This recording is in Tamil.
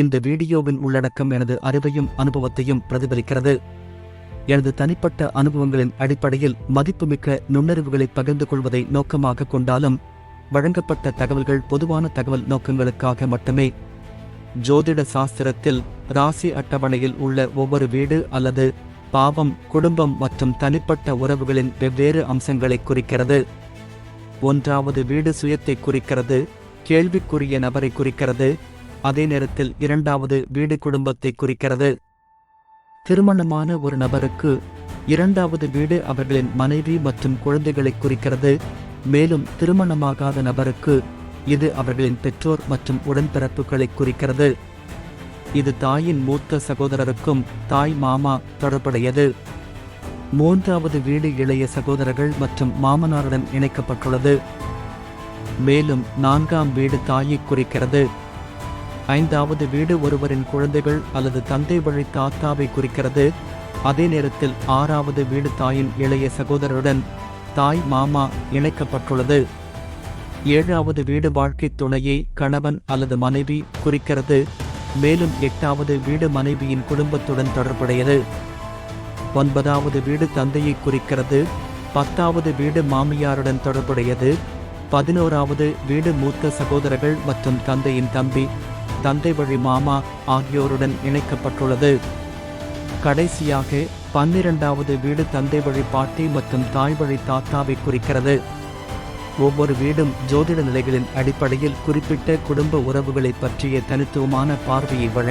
இந்த வீடியோவின் உள்ளடக்கம் எனது அறிவையும் அனுபவத்தையும் பிரதிபலிக்கிறது. எனது தனிப்பட்ட அனுபவங்களின் அடிப்படையில் மதிப்புமிக்க நுண்ணறிவுகளை பகிர்ந்து கொள்வதை நோக்கமாக கொண்டாலும், வழங்கப்பட்ட தகவல்கள் பொதுவான தகவல் நோக்கங்களுக்காக மட்டுமே. ஜோதிட சாஸ்திரத்தில் ராசி அட்டவணையில் உள்ள ஒவ்வொரு வீடு அல்லது பாவம் குடும்பம் மற்றும் தனிப்பட்ட உறவுகளின் வெவ்வேறு அம்சங்களை குறிக்கிறது. 1வது வீடு சுயத்தை குறிக்கிறது, கேள்விக்குரிய நபரை குறிக்கிறது. அதே நேரத்தில் 2வது வீடு குடும்பத்தை குறிக்கிறது. திருமணமான ஒரு நபருக்கு 2வது வீடு அவர்களின் மனைவி மற்றும் குழந்தைகளை குறிக்கிறது. மேலும் திருமணமாகாத நபருக்கு இது அவர்களின் பெற்றோர் மற்றும் உடன்பிறப்புகளை குறிக்கிறது. இது தாயின் மூத்த சகோதரருக்கும் தாய் மாமா தொடர்புடையது. 3வது வீடு இளைய சகோதரர்கள் மற்றும் மாமனாருடன் இணைக்கப்பட்டுள்ளது. மேலும் 4ஆம் வீடு தாயை குறிக்கிறது. 5வது வீடு ஒருவரின் குழந்தைகள் அல்லது தந்தை வழி தாத்தாவை குறிக்கிறது. அதே நேரத்தில் 6வது வீடு தாயின் இளைய சகோதரருடன் தாய் மாமா இணைக்கப்பட்டுள்ளது. 7வது வீடு வாழ்க்கை துணையை கணவன் அல்லது மனைவி குறிக்கிறது. மேலும் 8வது வீடு மனைவியின் குடும்பத்துடன் தொடர்புடையது. 9வது வீடு தந்தையை குறிக்கிறது. 10வது வீடு மாமியாருடன் தொடர்புடையது. 11வது வீடு மூத்த சகோதரர்கள் மற்றும் தந்தையின் தம்பி, தந்தை வழி மாமா ஆகியோருடன் இணைக்கப்பட்டுள்ளது. கடைசியாக 12வது வீடு தந்தை வழி பாட்டி மற்றும் தாய் வழி தாத்தாவை குறிக்கிறது. ஒவ்வொரு வீடும் ஜோதிட நிலைகளின் அடிப்படையில் குறிப்பிட்ட குடும்ப உறவுகளை பற்றிய தனித்துவமான பார்வையை வழங்கும்.